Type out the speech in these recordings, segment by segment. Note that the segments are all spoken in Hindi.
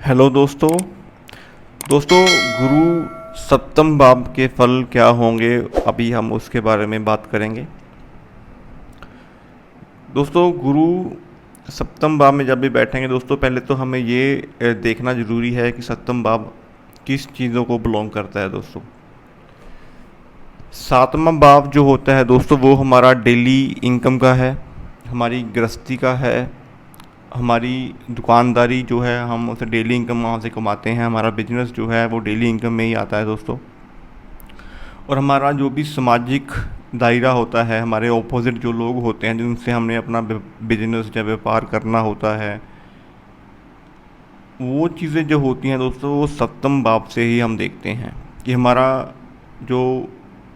हेलो दोस्तों। गुरु सप्तम भाव के फल क्या होंगे, अभी हम उसके बारे में बात करेंगे। दोस्तों, गुरु सप्तम भाव में जब भी बैठेंगे दोस्तों, पहले तो हमें ये देखना ज़रूरी है कि सप्तम भाव किस चीज़ों को बिलोंग करता है दोस्तों। सातवां भाव जो होता है दोस्तों, वो हमारा डेली इनकम का है, हमारी गृहस्थी का है, हमारी दुकानदारी जो है हम उसे डेली इनकम वहाँ से कमाते हैं। हमारा बिजनेस जो है वो डेली इनकम में ही आता है दोस्तों। और हमारा जो भी सामाजिक दायरा होता है, हमारे ऑपोजिट जो लोग होते हैं जिनसे हमने अपना बिजनेस या व्यापार करना होता है, वो चीज़ें जो होती हैं दोस्तों, वो सप्तम भाव से ही हम देखते हैं कि हमारा जो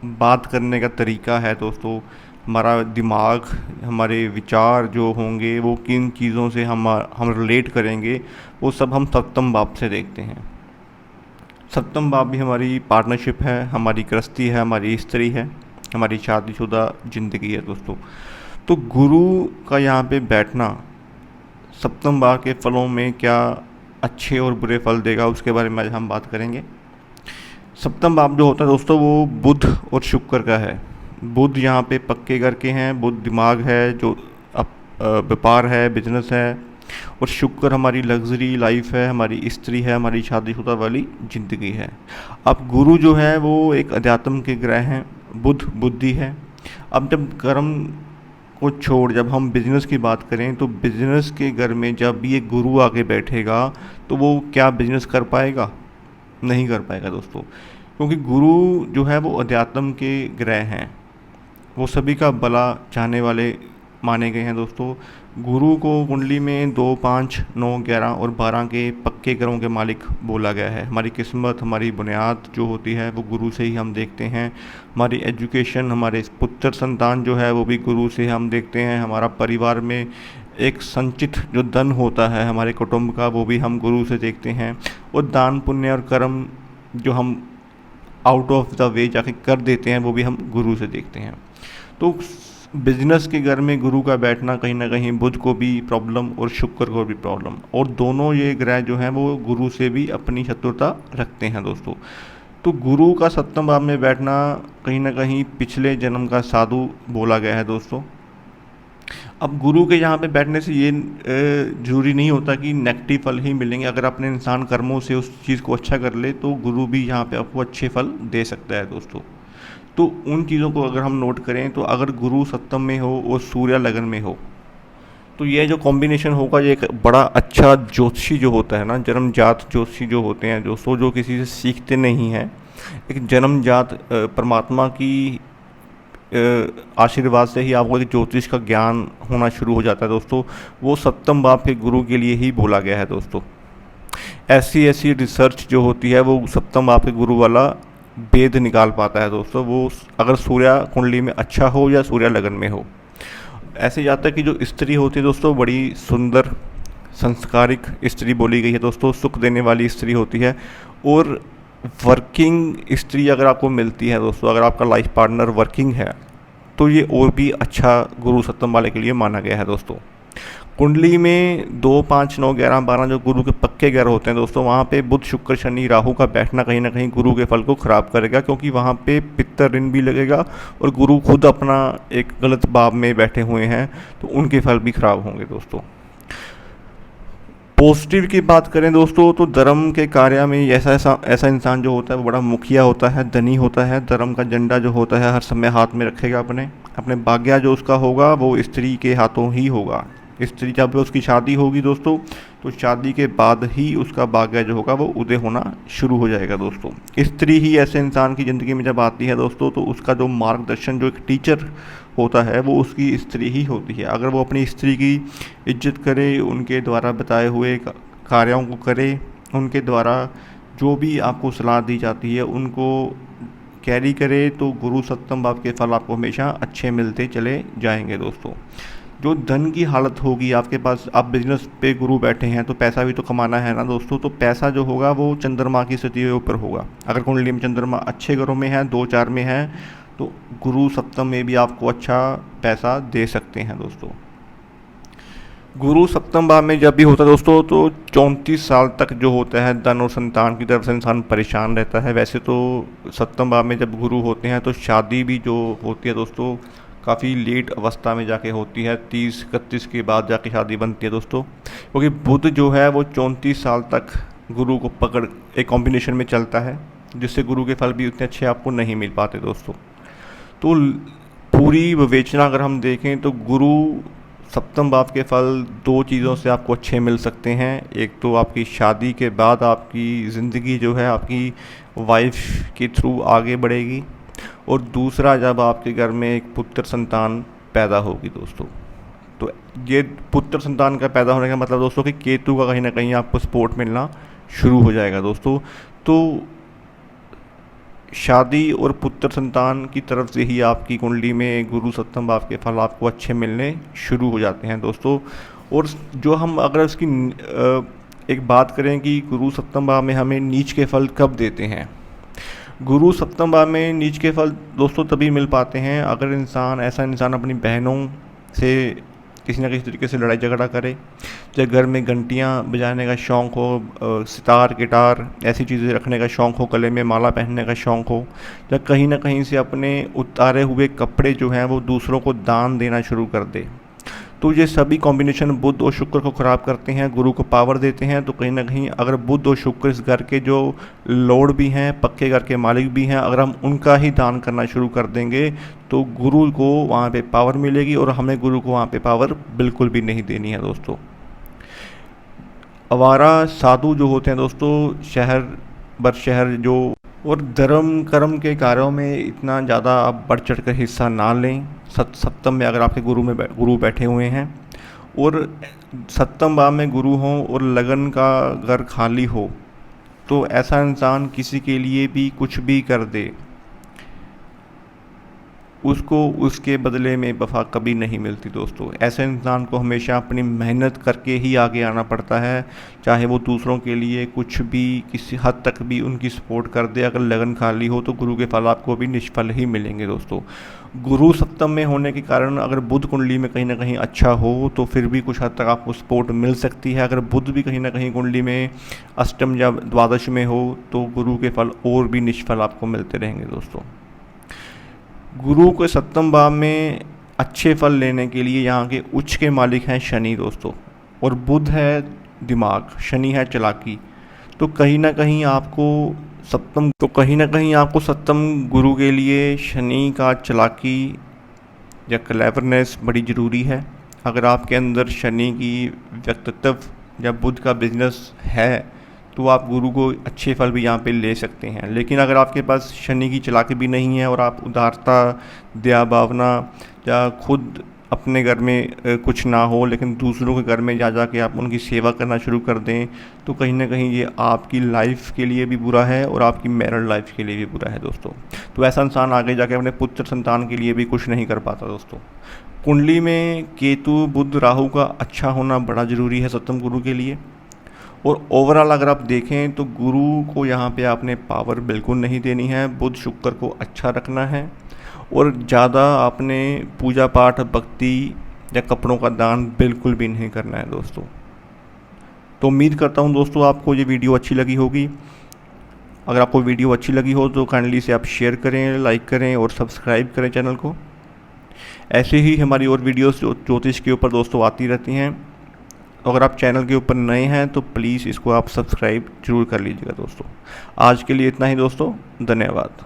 बात करने का तरीका है दोस्तों, हमारा दिमाग, हमारे विचार जो होंगे वो किन चीज़ों से हम रिलेट करेंगे, वो सब हम सप्तम भाव से देखते हैं। सप्तम भाव भी हमारी पार्टनरशिप है, हमारी गृहस्थी है, हमारी स्त्री है, हमारी शादीशुदा ज़िंदगी है दोस्तों। तो गुरु का यहाँ पे बैठना सप्तम भाव के फलों में क्या अच्छे और बुरे फल देगा, उसके बारे में आज हम बात करेंगे। सप्तम भाव जो होता है दोस्तों, वो बुध और शुक्र का है। बुध यहाँ पे पक्के घर के हैं, बुध दिमाग है, जो व्यापार है, बिजनेस है। और शुक्र हमारी लग्जरी लाइफ है, हमारी स्त्री है, हमारी शादीशुदा वाली ज़िंदगी है। अब गुरु जो है वो एक अध्यात्म के ग्रह हैं, बुध बुद्धि है। अब जब कर्म को छोड़ जब हम बिजनेस की बात करें, तो बिजनेस के घर में जब भी एक गुरु आके बैठेगा तो वो क्या बिजनेस कर पाएगा? नहीं कर पाएगा दोस्तों, क्योंकि गुरु जो है वो अध्यात्म के ग्रह हैं, वो सभी का भला चाहने वाले माने गए हैं दोस्तों। गुरु को कुंडली में 2, 5, 9, 11 और 12 के पक्के ग्रहों के मालिक बोला गया है। हमारी किस्मत, हमारी बुनियाद जो होती है वो गुरु से ही हम देखते हैं। हमारी एजुकेशन, हमारे पुत्र संतान जो है वो भी गुरु से हम देखते हैं। हमारा परिवार में एक संचित जो धन होता है हमारे कुटुंब का, वो भी हम गुरु से देखते हैं। और दान पुण्य और कर्म जो हम आउट ऑफ द वे जाके कर देते हैं, वो भी हम गुरु से देखते हैं। तो बिजनेस के घर में गुरु का बैठना कहीं ना कहीं बुध को भी प्रॉब्लम और शुक्र को भी प्रॉब्लम, और दोनों ये ग्रह जो हैं वो गुरु से भी अपनी शत्रुता रखते हैं दोस्तों। तो गुरु का सप्तम भाव में बैठना कहीं ना कहीं पिछले जन्म का साधु बोला गया है दोस्तों। अब गुरु के यहाँ पे बैठने से ये जरूरी नहीं होता कि नेगेटिव फल ही मिलेंगे। अगर अपने इंसान कर्मों से उस चीज़ को अच्छा कर ले तो गुरु भी यहाँ पे आपको अच्छे फल दे सकता है दोस्तों। तो उन चीज़ों को अगर हम नोट करें, तो अगर गुरु सप्तम में हो और सूर्य लगन में हो, तो ये जो कॉम्बिनेशन होगा, ये एक बड़ा अच्छा ज्योतिषी जो होता है ना, जन्मजात ज्योतिषी जो होते हैं दोस्तों, जो किसी से सीखते नहीं हैं, एक जन्मजात परमात्मा की आशीर्वाद से ही आपको एक ज्योतिष का ज्ञान होना शुरू हो जाता है दोस्तों। वो सप्तम भाव के गुरु के लिए ही बोला गया है दोस्तों। ऐसी ऐसी रिसर्च जो होती है वो सप्तम भाव के गुरु वाला भेद निकाल पाता है दोस्तों, वो अगर सूर्य कुंडली में अच्छा हो या सूर्य लगन में हो। ऐसे जाता है कि जो स्त्री होती है दोस्तों, बड़ी सुंदर संस्कारिक स्त्री बोली गई है दोस्तों, सुख देने वाली स्त्री होती है। और वर्किंग स्त्री अगर आपको मिलती है दोस्तों, अगर आपका लाइफ पार्टनर वर्किंग है, तो ये और भी अच्छा गुरु सप्तम वाले के लिए माना गया है दोस्तों। कुंडली में 2, 5, 9, 11, 12 जो गुरु के पक्के ग्रह होते हैं दोस्तों, वहाँ पे बुध शुक्र शनि राहु का बैठना कहीं ना कहीं गुरु के फल को ख़राब करेगा, क्योंकि वहाँ पे पित्तर ऋण भी लगेगा और गुरु खुद अपना एक गलत भाव में बैठे हुए हैं, तो उनके फल भी खराब होंगे दोस्तों। पॉजिटिव की बात करें दोस्तों, तो धर्म के कार्य में ऐसा इंसान जो होता है वो बड़ा मुखिया होता है, धनी होता है। धर्म का झंडा जो होता है हर समय हाथ में रखेगा अपने भाग्य जो उसका होगा वो स्त्री के हाथों ही होगा। स्त्री जब उसकी शादी होगी दोस्तों, तो शादी के बाद ही उसका भाग्य जो होगा वो उदय होना शुरू हो जाएगा दोस्तों। स्त्री ही ऐसे इंसान की ज़िंदगी में जब आती है दोस्तों, तो उसका जो मार्गदर्शन, जो एक टीचर होता है, वो उसकी स्त्री ही होती है। अगर वो अपनी स्त्री की इज्जत करे, उनके द्वारा बताए हुए कार्यों को करे, उनके द्वारा जो भी आपको सलाह दी जाती है उनको कैरी करे, तो गुरु सप्तम भाव के फल आपको हमेशा अच्छे मिलते चले जाएंगे दोस्तों। जो धन की हालत होगी आपके पास, आप बिजनेस पे गुरु बैठे हैं तो पैसा भी तो कमाना है ना दोस्तों, तो पैसा जो होगा वो चंद्रमा की स्थिति के ऊपर होगा। अगर कुंडली में चंद्रमा अच्छे घरों में है, 2, 4 में है, तो गुरु सप्तम में भी आपको अच्छा पैसा दे सकते हैं दोस्तों। गुरु सप्तम भाव में जब भी होता है दोस्तों, तो 34 साल तक जो होता है धन और संतान की तरफ से इंसान परेशान रहता है। वैसे तो सप्तम भाव में जब गुरु होते हैं तो शादी भी जो होती है दोस्तों काफ़ी लेट अवस्था में जाके होती है, 30-31 के बाद जाके शादी बनती है दोस्तों, क्योंकि बुध जो है वो 34 साल तक गुरु को पकड़ एक कॉम्बिनेशन में चलता है, जिससे गुरु के फल भी उतने अच्छे आपको नहीं मिल पाते दोस्तों। तो पूरी विवेचना अगर हम देखें तो गुरु सप्तम भाव के फल दो चीज़ों से आपको अच्छे मिल सकते हैं। एक तो आपकी शादी के बाद आपकी ज़िंदगी जो है आपकी वाइफ के थ्रू आगे बढ़ेगी, और दूसरा जब आपके घर में एक पुत्र संतान पैदा होगी दोस्तों। तो ये पुत्र संतान का पैदा होने का मतलब दोस्तों कि केतु का कहीं ना कहीं आपको सपोर्ट मिलना शुरू हो जाएगा दोस्तों। तो शादी और पुत्र संतान की तरफ से ही आपकी कुंडली में गुरु सप्तम भाव के फल आपको अच्छे मिलने शुरू हो जाते हैं दोस्तों। और जो हम अगर उसकी एक बात करें कि गुरु सप्तम भाव में हमें नीच के फल कब देते हैं। गुरु सप्तम भाव में नीच के फल दोस्तों तभी मिल पाते हैं अगर ऐसा इंसान अपनी बहनों से किसी न किसी तरीके से लड़ाई झगड़ा करे, चाहे घर में घंटियाँ बजाने का शौक़ हो, सितार गिटार ऐसी चीज़ें रखने का शौक़ हो, गले में माला पहनने का शौक़ हो, या कहीं ना कहीं से अपने उतारे हुए कपड़े जो हैं वो दूसरों को दान देना शुरू कर दे। तो ये सभी कॉम्बिनेशन बुध और शुक्र को ख़राब करते हैं, गुरु को पावर देते हैं। तो कहीं ना कहीं अगर बुध और शुक्र इस घर के जो लॉर्ड भी हैं, पक्के घर के मालिक भी हैं, अगर हम उनका ही दान करना शुरू कर देंगे तो गुरु को वहाँ पे पावर मिलेगी, और हमें गुरु को वहाँ पे पावर बिल्कुल भी नहीं देनी है दोस्तों। आवारा साधु जो होते हैं दोस्तों शहर जो, और धर्म कर्म के कार्यों में इतना ज़्यादा आप बढ़ चढ़ कर हिस्सा ना लें। सप्तम में अगर आपके गुरु बैठे हुए हैं और सप्तम भाव में गुरु हों और लगन का घर खाली हो, तो ऐसा इंसान किसी के लिए भी कुछ भी कर दे, उसको उसके बदले में वफा कभी नहीं मिलती दोस्तों। ऐसे इंसान को हमेशा अपनी मेहनत करके ही आगे आना पड़ता है, चाहे वो दूसरों के लिए कुछ भी किसी हद तक भी उनकी सपोर्ट कर दे। अगर लगन खाली हो तो गुरु के फल आपको भी निष्फल ही मिलेंगे दोस्तों। गुरु सप्तम में होने के कारण अगर बुध कुंडली में कहीं ना कहीं अच्छा हो तो फिर भी कुछ हद तक आपको सपोर्ट मिल सकती है। अगर बुध भी कहीं ना कहीं कुंडली में अष्टम या द्वादश में हो तो गुरु के फल और भी निष्फल आपको मिलते रहेंगे दोस्तों। गुरु के सप्तम भाव में अच्छे फल लेने के लिए यहाँ के उच्च के मालिक हैं शनि दोस्तों, और बुध है दिमाग, शनि है चालाकी। तो कहीं ना कहीं आपको सप्तम गुरु के लिए शनि का चालाकी या क्लेवरनेस बड़ी ज़रूरी है। अगर आपके अंदर शनि की व्यक्तित्व या बुध का बिजनेस है तो आप गुरु को अच्छे फल भी यहाँ पे ले सकते हैं। लेकिन अगर आपके पास शनि की चालाकी भी नहीं है और आप उदारता, दया भावना, या खुद अपने घर में कुछ ना हो लेकिन दूसरों के घर में जा के आप उनकी सेवा करना शुरू कर दें, तो कहीं ना कहीं ये आपकी लाइफ के लिए भी बुरा है और आपकी मैरिड लाइफ के लिए भी बुरा है दोस्तों। तो ऐसा इंसान आगे जाके अपने पुत्र संतान के लिए भी कुछ नहीं कर पाता दोस्तों। कुंडली में केतु, बुध, राहु का अच्छा होना बड़ा ज़रूरी है सप्तम गुरु के लिए। और ओवरऑल अगर आप देखें तो गुरु को यहाँ पे आपने पावर बिल्कुल नहीं देनी है, बुध शुक्र को अच्छा रखना है, और ज़्यादा आपने पूजा पाठ, भक्ति या कपड़ों का दान बिल्कुल भी नहीं करना है दोस्तों। तो उम्मीद करता हूँ दोस्तों आपको ये वीडियो अच्छी लगी होगी। अगर आपको वीडियो अच्छी लगी हो तो काइंडली से आप शेयर करें, लाइक करें और सब्सक्राइब करें चैनल को। ऐसे ही हमारी और वीडियोस ज्योतिष के ऊपर दोस्तों आती रहती हैं। अगर आप चैनल के ऊपर नए हैं तो प्लीज़ इसको आप सब्सक्राइब जरूर कर लीजिएगा दोस्तों। आज के लिए इतना ही दोस्तों, धन्यवाद।